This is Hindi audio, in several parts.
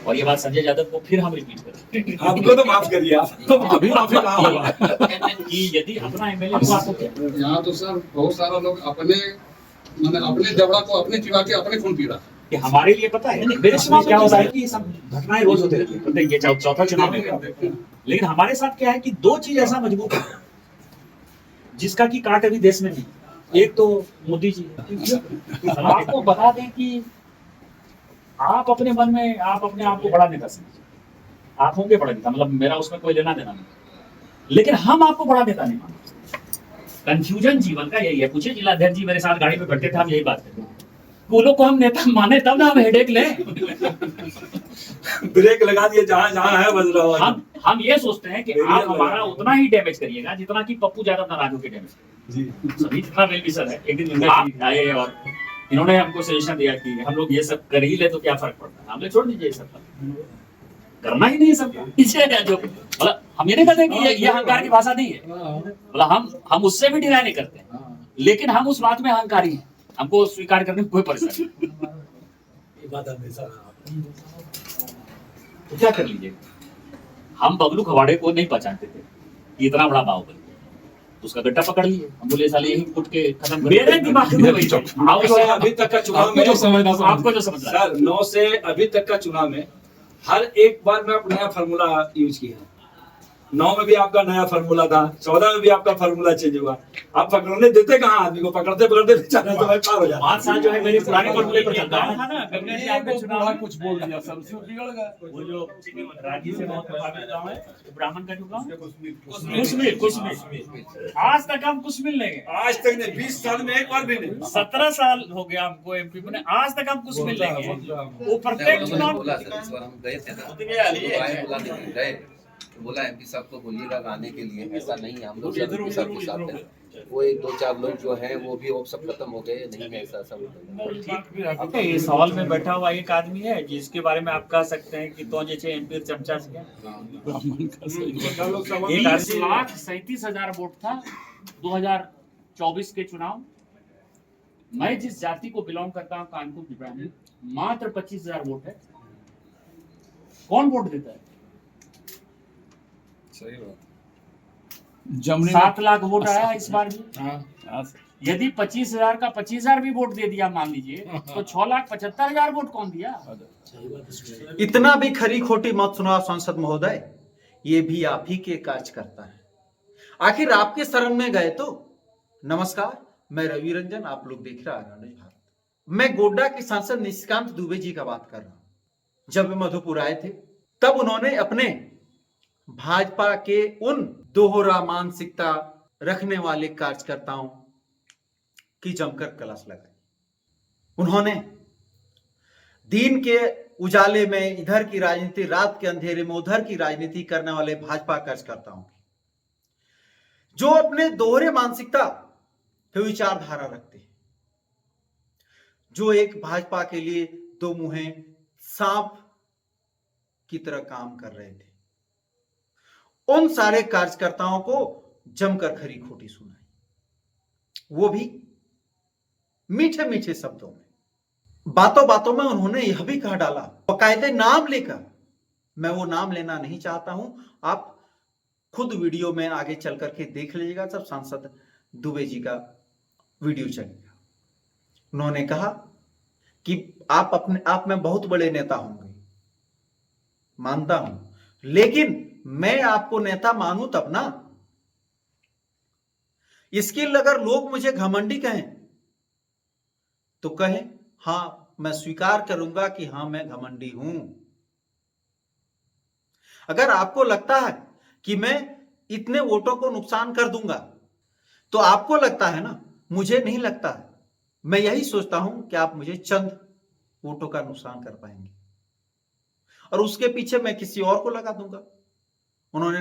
और ये बात संजय यादव को फिर हम रिपीट करें, आपको तो माफ करिए, आपको अभी माफी कहाँ होगा कि यदि अपना एमएलए हुआ तो क्या? यहाँ तो सर बहुत सारा लोग अपने जबड़ा को अपने चिवा के अपने खून पी रहा है। कि हमारे लिए पता है मेरे चुनाव में क्या होता है कि ये सब घटनाएं रोज होते रहती है, प्रत्येक ये चौथा चुनाव है। लेकिन हमारे साथ क्या है कि दो चीज ऐसा मजबूत है जिसका की काट अभी देश में नहीं। एक तो मोदी जी, आपको बता दें कि आप अपने मन में आप अपने आप को बड़ा नेता समझिए, आप होंगे बड़ा नेता, मतलब मेरा उसमें कोई लेना देना नहीं, लेकिन हम आपको बड़ा नेता नहीं मानते। कंफ्यूजन जीवन का यही है। पूछे जिलाध्यक्ष जी मेरे साथ गाड़ी में बैठे थे, हम यही बात करते हैं, वो लोग को हम नेता माने तब ना हम हेडेक ले। ब्रेक लगा दिए जहां जहां है बज रहा है। हम ये सोचते हैं कि आप हमारा उतना ही डैमेज करिएगा जितना कि पप्पू यादव नाराज होकर डैमेज करिए। सभी जितना वेल विशर है, एक दिन आप आए और इन्होंने हमको सजेशन दिया कि हम लोग ये सब कर ही ले तो क्या फर्क पड़ता है, हमने छोड़ दीजिए ये सब करना ही नहीं सब। जो मतलब हम ये नहीं कहते कि ये अहंकार की भाषा नहीं है, मतलब हम उससे भी डिनाई नहीं करते, लेकिन हम उस बात में अहंकारी हैं, हमको स्वीकार करने में कोई परेशानी तो क्या कर लीजिए। हम बबलू खवाड़े को नहीं पहचानते थे कि इतना बड़ा बाहुबली, उसका गड्ढा पकड़ लिए, हम बोले साले यही कुट के खत्म कर। मेरे दिमाग में वही अभी तक का चुनाव में आपको जो समझ सर 9 से अभी तक का चुनाव में हर एक बार में आप नया फार्मूला यूज किया। 9 में भी आपका नया फार्मूला था, 14 में भी आपका फार्मूला चेंज हुआ। आप पकड़ने देते कहाँ आदमी को, पकड़ते पकड़ते बेचारा तो पार हो जाता। 5 साल जो है मेरे पुराने फार्मूले पर चलता है ना। गंगा जी आपके चुनाव में कुछ बोल दिया सर, उससे बिगड़ गया। वो जो रांची से बहुत प्रभावित गांव है, ब्राह्मण का जो गांव कुशमिल, आज तक हम कुशमिल नहीं गए, आज तक नहीं, 20 साल में एक बार भी नहीं। 17 साल हो गया हमको एमपी में, आज तक हम कुशमिल नहीं गए। वो प्रत्येक चुनाव बोला सर, इस बार हम गए थे ना, गए तो बोला एमपी साहब को बोलिएगा आने के लिए, ऐसा नहीं है, हम लोग एमपी साहब के साथ हैं। वो 1-2-4 लोग जो हैं वो भी अब सब खत्म हो गए, नहीं है ऐसा सब। इस हॉल में बैठा हुआ एक आदमी है जिसके बारे में आप कह सकते हैं कि तो जैसे एमपी चमचा से 1,37,000 वोट था 2024 के चुनाव। मैं जिस जाति को बिलोंग करता हूँ, कानपुर ब्राह्मण, मात्र 25,000 वोट है। कौन वोट देता है? सही बात। 7 लाख वोट आया इस बार भी। यदि 25,000 का 25,000 भी वोट दे दिया मान लीजिए, तो 6,75,000 वोट कौन दिया? इतना भी खरी खोटी मत सुनाओ सांसद महोदय, ये भी आप ही के कार्य करता है। आखिर आपके शरण में गए तो। नमस्कार, मैं रवि रंजन, आप लोग देख रहे हैं भारत। मैं गोड्डा के सांसद निशिकांत दुबे जी का बात कर रहा हूं। जब वे मधुपुर आए थे तब उन्होंने अपने भाजपा के उन दोहरा मानसिकता रखने वाले कार्यकर्ताओं की जमकर क्लास लगाई। उन्होंने दिन के उजाले में इधर की राजनीति, रात के अंधेरे में उधर की राजनीति करने वाले भाजपा कार्यकर्ताओं की, जो अपने दोहरे मानसिकता के विचारधारा रखते हैं, जो एक भाजपा के लिए दो मुंहे सांप की तरह काम कर रहे थे, उन सारे कार्यकर्ताओं को जमकर खरी खोटी सुनाई, वो भी मीठे मीठे शब्दों में। बातों बातों में उन्होंने यह भी कह डाला, बाकायदे नाम लेकर, मैं वो नाम लेना नहीं चाहता हूं, आप खुद वीडियो में आगे चल करके देख लीजिएगा, सब सांसद दुबे जी का वीडियो चलेगा। उन्होंने कहा कि आप अपने आप में बहुत बड़े नेता होंगे, मानता हूं, लेकिन मैं आपको नेता मानूं तब ना। इसके लिए अगर लोग मुझे घमंडी कहें तो कहें, हां मैं स्वीकार करूंगा कि हां मैं घमंडी हूं। अगर आपको लगता है कि मैं इतने वोटों को नुकसान कर दूंगा तो आपको लगता है ना, मुझे नहीं लगता है। मैं यही सोचता हूं कि आप मुझे चंद वोटों का नुकसान कर पाएंगे और उसके पीछे मैं किसी और को लगा दूंगा। उन्होंने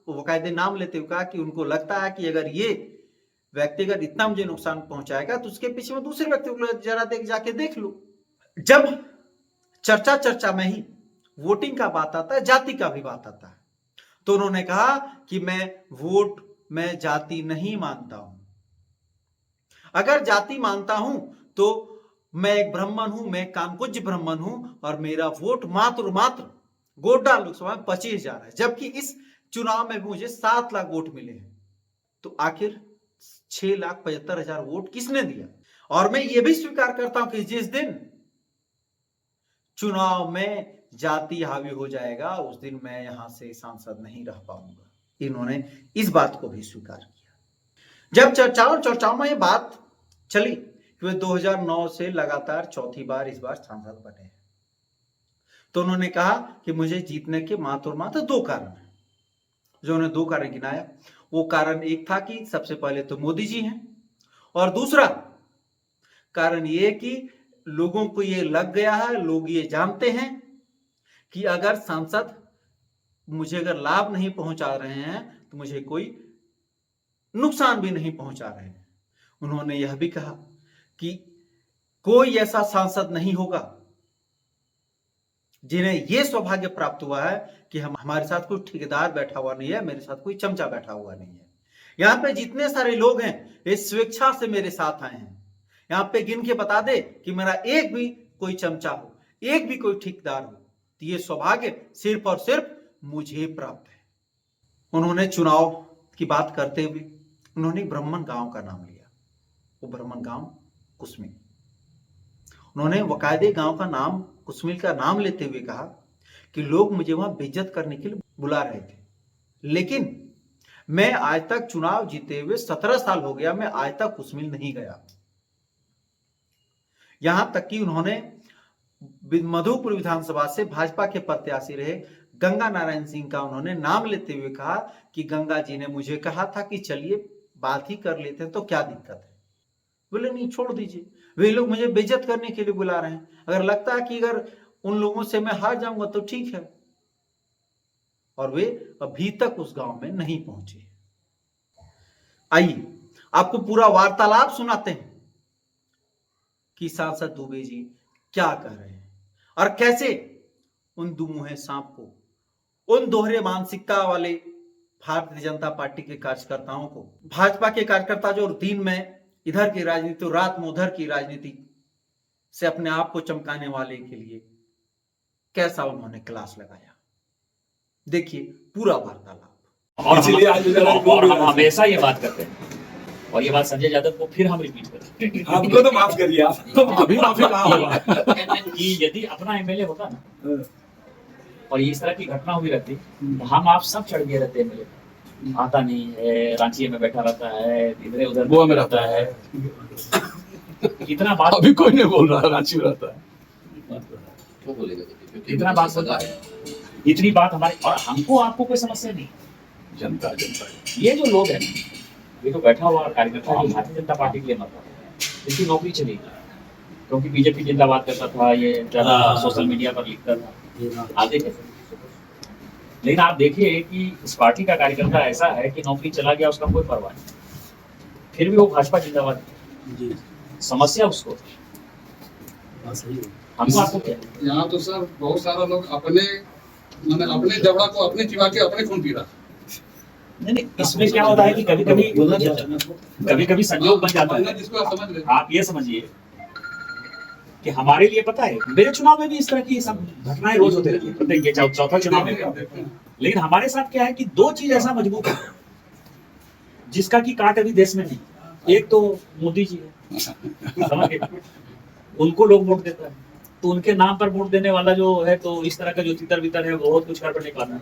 बाकायदे नाम लेते हुए कहा कि उनको लगता है कि अगर ये व्यक्तिगत इतना मुझे नुकसान पहुंचाएगा तो उसके पीछे में दूसरे व्यक्ति को जरा जाके देख लो। जब चर्चा में ही वोटिंग का बात आता है, जाति का भी बात आता है, तो उन्होंने कहा कि मैं जाति नहीं मानता हूं। अगर जाति मानता हूं तो मैं एक ब्राह्मण हूं, मैं कानकुज ब्राह्मण हूं और मेरा वोट मात्र मात्र गोड्डा लोकसभा में 25,000 है, जबकि इस चुनाव में मुझे 7 लाख वोट मिले हैं। तो आखिर 6,75,000 वोट किसने दिया? और मैं ये भी स्वीकार करता हूं कि जिस दिन चुनाव में जाति हावी हो जाएगा उस दिन मैं यहां से सांसद नहीं रह पाऊंगा। इन्होंने इस बात को भी स्वीकार किया। जब चर्चाओं में ये बात चली कि वे 2009 से लगातार चौथी बार इस बार सांसद बने, तो उन्होंने कहा कि मुझे जीतने के मात्र 2 कारण हैं। जो उन्होंने 2 कारण गिनाया, वो कारण एक था कि सबसे पहले तो मोदी जी हैं, और दूसरा कारण ये कि लोगों को ये लग गया है, लोग ये जानते हैं कि अगर सांसद मुझे अगर लाभ नहीं पहुंचा रहे हैं तो मुझे कोई नुकसान भी नहीं पहुंचा रहे हैं। उन्होंने यह भी कहा कि कोई ऐसा सांसद नहीं होगा जिन्हें यह सौभाग्य प्राप्त हुआ है कि हमारे साथ कोई ठेकेदार बैठा हुआ नहीं है, मेरे साथ कोई चमचा बैठा हुआ नहीं है। यहाँ पे जितने सारे लोग हैं ये स्वेच्छा से मेरे साथ आए हैं। यहाँ पे गिन के बता दे कि मेरा एक भी कोई चमचा हो, एक भी कोई ठेकेदार हो, तो ये सौभाग्य सिर्फ और सिर्फ मुझे प्राप्त है। उन्होंने चुनाव की बात करते हुए उन्होंने ब्राह्मण गांव का नाम लिया, वो ब्राह्मण गांव कुसमिल। उन्होंने वकायदे गांव का नाम कुसमिल का नाम लेते हुए कहा कि लोग मुझे वहां बेइज्जत करने के लिए बुला रहे थे, लेकिन मैं आज तक चुनाव जीते हुए 17 साल हो गया, मैं आज तक कुसमिल नहीं गया। यहां तक कि उन्होंने मधुपुर विधानसभा से भाजपा के प्रत्याशी रहे गंगा नारायण सिंह का उन्होंने नाम लेते हुए कहा कि गंगा जी ने मुझे कहा था कि चलिए बात ही कर लेते हैं, तो क्या दिक्कत है? बोले नहीं, छोड़ दीजिए, वे लोग मुझे बेइज्जत करने के लिए बुला रहे हैं, अगर लगता है कि अगर उन लोगों से मैं हार जाऊंगा तो ठीक है। और वे अभी तक उस गांव में नहीं पहुंचे। आइए आपको पूरा वार्तालाप सुनाते हैं कि सांसद दुबे जी क्या कह रहे हैं और कैसे उन दुमुहे सांप को, उन दोहरे मानसिकता वाले भारतीय जनता पार्टी के कार्यकर्ताओं को, भाजपा के कार्यकर्ता जो दिन में इधर की राजनीति रात में उधर की राजनीति से अपने आप को चमकाने वाले के लिए कैसा उन्होंने क्लास लगाया। देखिए पूरा वार्तालाप। और हम हमेशा ये बात करते हैं और ये बात संजय यादव को फिर हम रिपीट करते हैं। हमको तो माफ करिए, आप तो अभी माफी कहा होगा कि यदि अपना एमएलए होता ना और इस तरह की घटना हुई रहती तो हम आप सब चढ़ गए रहते एमएलए, आता नहीं है, रांची में बैठा रहता है, इधर उधर गोवा में रहता है, इतना बात अभी कोई नहीं बोल रहा, रांची में रहता है। वो बोलेगा क्योंकि इतना बात होता है, इतनी बात हमारी, और हमको आपको कोई समस्या नहीं। जनता ये जो लोग हैं, ये तो बैठा हुआ कार्यकर्ता जो भारतीय जनता पार्टी के लिए मत रहा है, इसकी नौकरी चली गई क्योंकि बीजेपी जिंदाबाद करता था, ये ज्यादा सोशल मीडिया पर लिखता था, आगे कैसे। लेकिन आप देखिए कि इस पार्टी का कार्यकर्ता ऐसा है कि नौकरी चला गया उसका कोई परवाह नहीं, फिर भी वो भाजपा जिंदाबाद। समस्या उसको, हमको आपको क्या? यहाँ तो सर बहुत सारा लोग अपने अपने जबड़ा को अपने चिवा के अपने खून पी रहा। नहीं, इसमें क्या होता है कि कभी कभी संयोग बन जाता है। जिसको आप समझ रहे आप ये समझिए कि हमारे लिए पता है मेरे चुनाव में भी इस तरह की सब घटनाएं रोज होते रहती है, प्रत्येक ये चौथा चुनाव में। लेकिन हमारे साथ क्या है कि 2 चीज ऐसा मजबूत है जिसका की काट अभी देश में नहीं। एक तो मोदी जी है, समझ गए, उनको लोग वोट देता है, तो उनके नाम पर वोट देने वाला जो है तो इस तरह का जो तितर बितर है बहुत कुछ कर नहीं पाता है।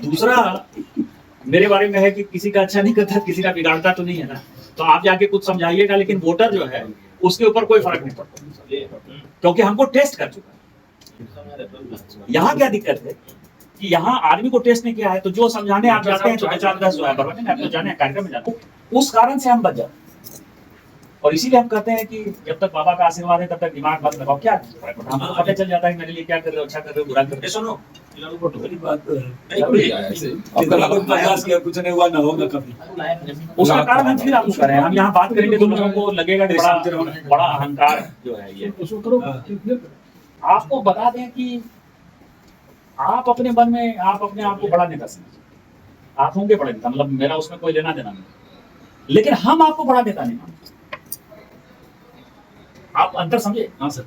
दूसरा मेरे बारे में है कि किसी का अच्छा नहीं करता, किसी का बिगाड़ता तो नहीं है ना, तो आप जाके कुछ समझाइएगा, लेकिन वोटर जो है उसके ऊपर कोई फर्क नहीं पड़ता क्योंकि हमको टेस्ट कर चुका है। यहाँ क्या दिक्कत है कि यहाँ आदमी को टेस्ट नहीं किया है, तो जो समझाने आप जाते हैं तो 4-10 जो है बर्बाद आप तो जाने कार्यक्रम में जाते हैं, उस कारण से हम बच जाते हैं। और इसीलिए हम कहते हैं कि जब तक बाबा का आशीर्वाद है तब तक दिमाग मत लगाओ। क्या हमको पता चल जाता है मेरे लिए क्या कर रहे हो, अच्छा कर रहे हो, बुरा कर रहे हो। सुनो प्रयास किया, कुछ नहीं हुआ, ना होगा कभी। उसका कारण हम फिर आपको करें, हम यहाँ बात करेंगे तो लोगों को लगेगा कि बड़ा अहंकार जो है ये। आपको बता दें कि आप अपने मन में आप अपने आप को बड़ा नेता समझिए, आप होंगे बड़ा नेता, मतलब मेरा उसमें कोई लेना देना नहीं, लेकिन हम आपको बड़ा नेता नहीं मानते। आप अंतर समझे। हाँ सर,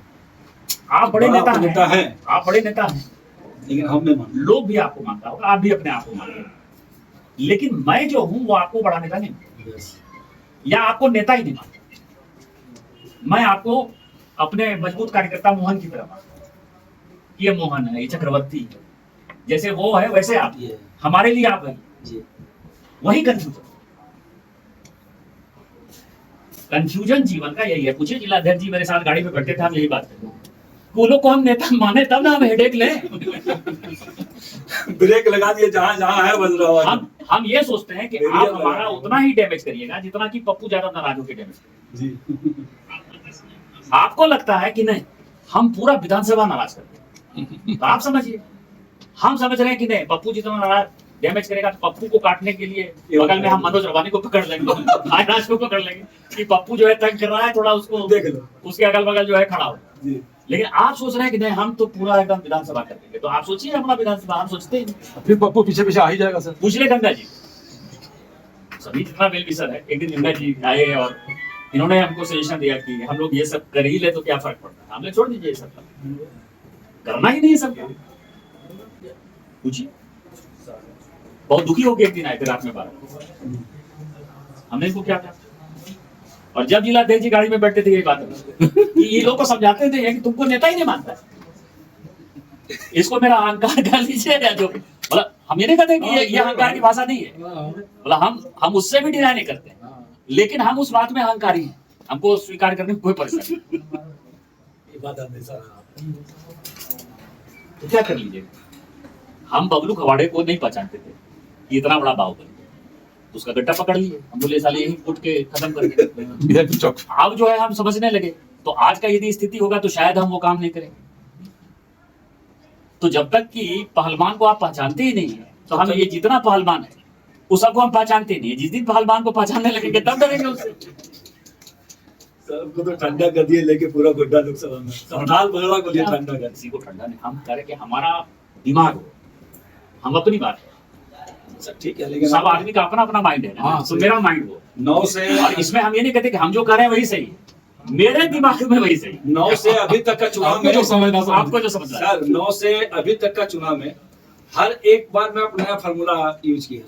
आप बड़े नेता नेता हैं, हैं, आप बड़े नेता हैं, लेकिन हम नहीं मानते। लोग भी आपको मानता होगा, आप भी अपने आप को मानते हैं, लेकिन मैं जो हूं वो आपको बड़ा नेता नहीं मानता, या आपको नेता ही नहीं मानता। मैं आपको अपने मजबूत कार्यकर्ता मोहन की तरह मानता हूं। ये मोहन है, ये चक्रवर्ती है, जैसे वो है वैसे आप, ये हमारे लिए आप है, जी वही कंफ्यूजन। कंफ्यूजन जीवन का यही है। पूछिए जिलाध्यक्ष जी मेरे साथ गाड़ी में बैठते थे, हम यही बात करते थे, वो लोग को हम नेता माने तब ना हम हेडेक लें। ब्रेक लगा दिए, जहां जहां है बज रहा है। हम ये सोचते हैं कि आप हमारा उतना ही डैमेज करिएगा जितना कि पप्पू ज्यादा नाराज होकर डैमेज करें। जी आपको लगता है कि नहीं हम पूरा विधानसभा नाराज करते हैं, तो आप समझिए। हम समझ रहे हैं कि नहीं पप्पू जितना नाराज डैमेज करेगा तो पप्पू को काटने के लिए बगल में हम मनोज रवानी को पकड़ लेंगे, आयराज को पकड़ लेंगे कि पप्पू जो है तंग कर रहा है, थोड़ा उसको देख लो। उसके अगल बगल जो है खड़ा हो। जी लेकिन आप सोच रहे हैं कि नहीं हम तो पूरा एकदम विधानसभा कर देंगे, तो आप सोचिए अपना विधानसभा। हम सोचते ही नहीं। फिर पप्पू पीछे पीछे आ ही जाएगा सर। पूछ ले गंगा जी, सभी जितना वेल विशर है, एक दिन गंगा जी आए और इन्होंने हमको सजेशन दिया कि हम लोग ये सब कर ही ले तो क्या फर्क पड़ता है, हमने छोड़ दीजिए ये सब करना ही नहीं है सब। पूछिए, बहुत दुखी होकर एक दिन आए थे रात में 12, हमने इनको क्या कहा, और जब जिलाध्यक्ष जी गाड़ी में बैठते थे यही बात कि ये लोग को समझाते थे कि तुमको नेता ही नहीं मानता है। इसको मेरा अहंकार कह लीजिए या जो, मतलब हम ये नहीं कहते कि ये अहंकार की भाषा नहीं है, मतलब हम उससे भी डिनाई नहीं करते, लेकिन हम उस बात में अहंकारी हैं, हमको स्वीकार करने में कोई परेशानी नहीं। ये बात आपने सर, तो क्या कर लीजिए, हम बबलू खवाड़े को नहीं पहचानते थे कि इतना बड़ा बाहुबली, उसका गड्ढा पकड़ लिए, हम बोले साले यही फुट के खत्म कर दिया। अब जो है हम समझने लगे, तो आज का यदि स्थिति होगा तो शायद हम वो काम नहीं करेंगे। तो जब तक कि पहलवान को आप पहचानते ही नहीं है, तो हम ये जितना पहलवान है उस सबको हम पहचानते नहीं है। जिस दिन पहलवान को पहचानने लगेंगे तब डरेंगे उससे। सबको तो ठंडा कर दिए, लेके पूरा गुड्डा लोकसभा में संभाल बगड़ा को लिए ठंडा कर। किसी को ठंडा नहीं, हम कह रहे कि हमारा दिमाग हो, हम अपनी बात है। सब ठीक है, लेकिन सब आदमी का अपना अपना माइंड है ना, तो मेरा माइंड हो 9 से और इसमें हम ये नहीं कहते कि हम जो कर रहे हैं वही सही है, मेरे दिमाग में वही सही है। 9 से अभी तक का चुनाव आपको में जो समझना समझ आपको जो समझ रहा है सर 9 से अभी तक का चुनाव में हर एक बार में आप नया फार्मूला यूज किया है।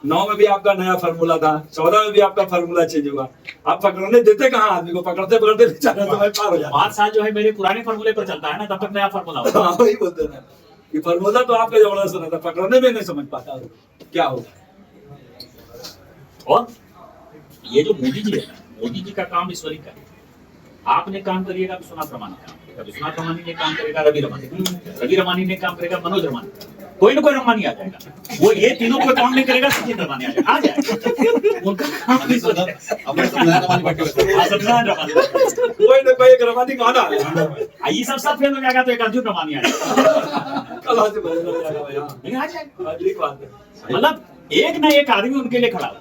9 में भी आपका नया फार्मूला था, 14 में भी आपका फार्मूला चेंज हुआ। आप पकड़ने देते कहाँ आदमी को, पकड़ते पकड़ते बेचारा समय पार हो जाता 5 साल जो है मेरे पुराने फार्मूले पर चलता है ना, तब तक नया फार्मूला है। हाँ, वही बोलते ना कि फार्मूला तो आपका जबरदस्त रहता, पकड़ने में नहीं समझ पाता क्या होगा। और ये जो मोदी जी है, मोदी जी का काम ईश्वरी का है। आपने काम करिएगा विश्वनाथ रमानी काम करेगा, विश्वनाथ रमानी ने काम करेगा रवि रमानी, रवि रमानी ने काम करेगा मनोज रमानी, कोई ना कोई रमानी आ जाएगा। वो ये तीनों कोई काम नहीं करेगा, सचिन रमानी आ जाएगा। उनका काम ईश्वरी है। सत्यनारायण रमानी, कोई ना कोई एक रमानी कौन आ ये सब फेल हो जाएगा तो एक अर्जुन रमानी आ जाएगा। कल से बदल जाएगा भाई। हाँ, नहीं आ जाएगा, ठीक बात है। मतलब एक ना एक आदमी उनके लिए खड़ा हो।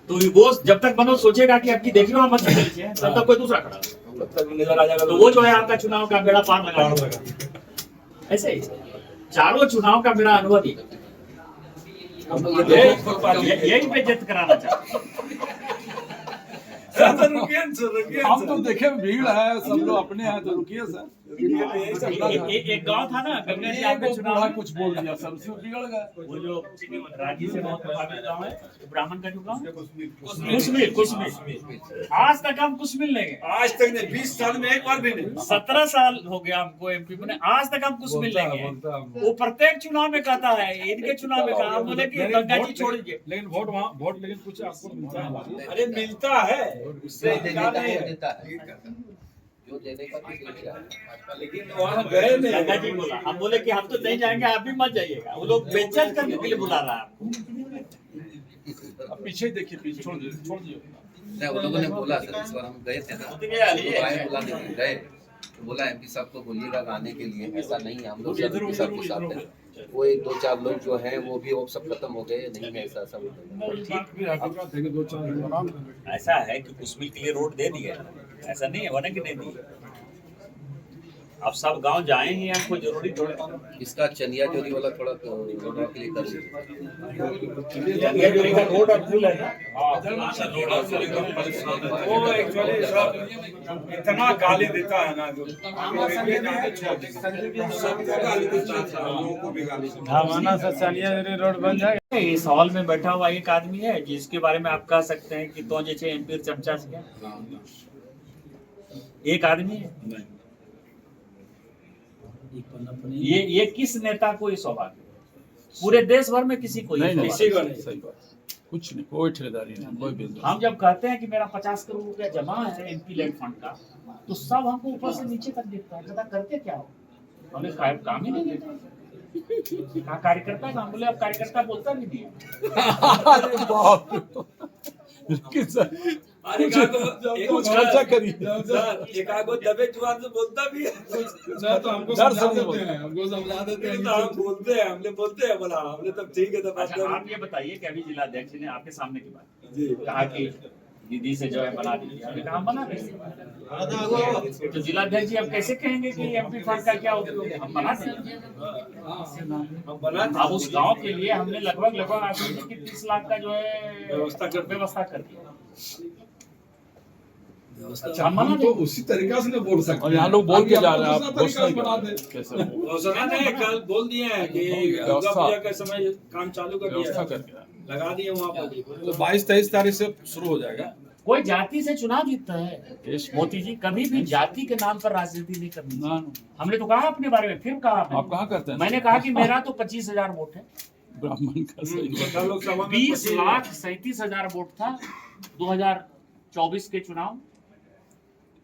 तो वो जब तक मनोज सोचेगा कि आपकी देखिए वहां मत लीजिए, तब तक कोई दूसरा खड़ा हो। तब तक नजर आ जाएगा तो वो जो है आपका चुनाव का बेड़ा पार लगा। ऐसे ही चारों चुनाव का मेरा अनुभव ही यही पे जिद कराना चाहता हम तो देखे भीड़ है, सब लोग अपने हैं, तो रुकिए सर। एक गांव था ना गंगा जी आपका चुनाव में, कुछ बोल दिया, सबसे बिगड़ गए। वो जो रांची से बहुत प्रभावित गांव है, ब्राह्मण का जो गांव कुशमिल, आज तक हम कुशमिल नहीं गए। आज तक नहीं, 20 साल में एक बार भी नहीं। 17 साल हो गया हमको एमपी में, आज तक हम कुशमिल नहीं गए। वो प्रत्येक चुनाव में कहता है, इनके चुनाव में कहा, हम बोले कि गंगा जी छोड़ दीजिए। लेकिन वोट वहाँ वोट, लेकिन कुछ आपको मिलता है। अरे मिलता है, उससे देता नहीं है, है। देता है जो देने का तो देता है। लेकिन वहाँ गए नहीं। गंगा जी बोला, हम बोले कि हम तो नहीं जाएंगे, आप भी मत जाइएगा। वो लोग बेइज्जत करने के लिए बुला रहा है आपको। अब पीछे ही देखिए, पीछे छोड़ दिए। नहीं, उन लोगों ने बोला सर, इस बार हम गए थे ना, तो आए बुलाने के लिए गए, तो बोला एमपी साहब को बोलिएगा आने के लिए, ऐसा नहीं है, हम लोग के साथ हैं। वो 1-2-4 लोग जो हैं वो भी अब सब खत्म हो गए, नहीं है ऐसा सब। ऐसा है कि कुशमिल के लिए रोड दे दिया, ऐसा नहीं है वरना कि नहीं दी। अब सब गांव जाए ही हैं, कोई जरूरी थोड़े। इसका चनिया जोरी वाला थोड़ा रोड के लिए कर दीजिए। ये जो इनका रोड अब फुल है ना। वो एक्चुअली सर इतना गाली देता है ना जो सबको गाली देता है, लोगों को भी गाली देता है। इस हॉल में बैठा हुआ एक आदमी है जिसके बारे में आप कह सकते हैं कि तो जैसे एमपी चमचा से एक आदमी है। ये किस नेता को ये सौभाग्य? पूरे देश भर में किसी को ये किसी को नहीं। सही बात, कुछ नहीं, कोई ठेकेदारी नहीं, कोई बिजनेस। हम जब कहते हैं कि मेरा 50 करोड़ रुपया जमा है एमपी लैंड फंड का, तो सब हमको ऊपर से नीचे तक देखता है, कहता करते क्या हो? हमें काम ही नहीं देते। कहा कार्यकर्ता है? हम बोले अब कार्यकर्ता बोलता भी नहीं है। अरे बाप रे। लेकिन सर अरे कुछ खर्चा करिए सर, एक आगो दबे जुबान से बोलता भी है। तो हमको डर समझा से नहीं देते बोलते। हैं, हमको समझा देते हैं। तो हम बोलते हैं, हमने बोलते हैं, बोला हमने तब ठीक है, तब बात अच्छा, करो। आप ये बताइए कि अभी जिलाध्यक्ष ने आपके सामने की बात जी। कहा कि दीदी से जो है बना दीजिए, हमने कहा हम बना देंगे। तो जिलाध्यक्ष जी अब कैसे कहेंगे कि एमपी फंड का क्या उपयोग है? हम बना देंगे। हम बना अब उस गांव के लिए हमने लगभग आप समझिए कि 30 लाख का जो है व्यवस्था कर दिया। अच्छा, हम बना हम तो देंगे। उसी तरीका से नहीं बोल सकते। और यहाँ लोग बोल के जा रहे हैं, अभी आप हम दूसरा घोषणा तरीका ही बना कर दे। कैसे वो घोषणा ने कल बोल दिए हैं कि दुर्गा व्यवस्था- पूजा के समय काम चालू कर व्यवस्था दिया करके है, लगा दिए वहाँ पर। तो 22-23 तारीख से शुरू हो जाएगा। कोई जाति से चुनाव जीतता है देश में। मोदी जी, कभी भी जाति के नाम पर राजनीति नहीं करनी ना, चाहिए। ना। हमने तो कहा अपने बारे में, फिर कहा आप कहाँ करते हैं? मैंने कहा कि मेरा तो 25,000 वोट है। ब्राह्मण का सही बात। कल लोकसभा में 20,37,000 वोट था 2024 के चुनाव।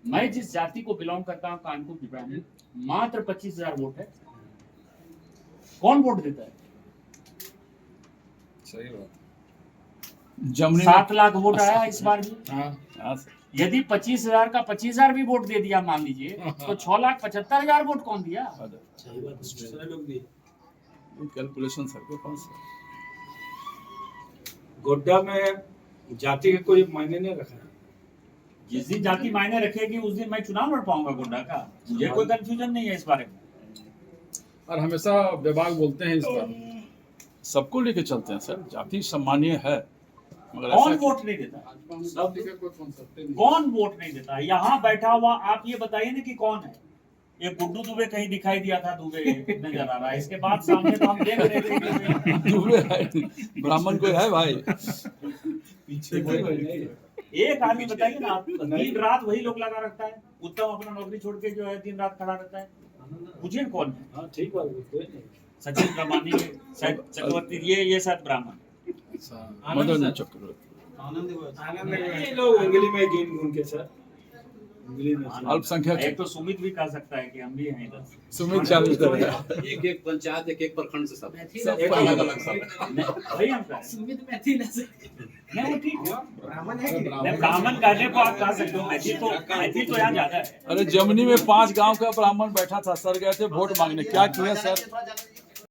मैं जिस जाति को बिलोंग करता हूँ, कानपुर की ब्राह्मण, मात्र 25,000 वोट है। कौन वोट देता है? सही बात। जमनी 7 लाख वोट आया इस बार भी। हाँ, सर। यदि 25,000 का 25,000 भी वोट दे दिया मान लीजिए, तो 6,75,000 वोट कौन दिया? दूसरे लोग भी। कैलकुलेशन सर के पास है। गोड्डा में जाति के कोई मायने नहीं रखा है। जिस दिन जाति मायने रखेगी उस दिन मैं चुनाव लड़ पाऊंगा गोड्डा का। मुझे कोई कंफ्यूजन नहीं है इस बारे में। और हमेशा विभाग बोलते हैं इस पर। सबको लेके चलते हैं सर, जाति सम्मानीय है, मगर कौन ऐसा वोट नहीं देता? सब जगह कोई कॉन्सेप्ट नहीं। कौन वोट नहीं देता? यहाँ बैठा हुआ आप ये बताइए ना कि कौन है? ये गुड्डू दुबे कहीं दिखाई दिया था, दुबे नजर आ रहा है। इसके बाद सामने तो हम देख रहे थे कि दूसरे है, ब्राह्मण कोई है भाई? पीछे कोई नहीं है। एक आदमी बताइए ना, आप दिन रात वही लोग लगा रखता है। उत्तम अपना नौकरी छोड़ के जो है दिन रात खड़ा रहता है। मुझे कौन है? हाँ ठीक बात है, कोई नहीं। सचिन ब्रह्मानी, शायद चक्रवर्ती, ये शायद ब्राह्मण। मदन चक्रवर्ती, ये लोग उंगली में गिन गुन के सर, उंगली में से। अल्पसंख्यक एक तो सुमित भी कह सकता है कि हम भी हैं इधर। सुमित चैलेंज कर रहा है। एक पंचायत, एक प्रखंड से सब एक अलग अलग सब। वही हम कह रहे हैं। नहीं वो ठीक है। नहीं, ब्राह्मण कहने को आप कह सकते हो, मैथिल तो यहाँ ज्यादा है। अरे जमनी में 5 गांव का ब्राह्मण बैठा था, सर गए थे वोट मांगने, क्या किया सर?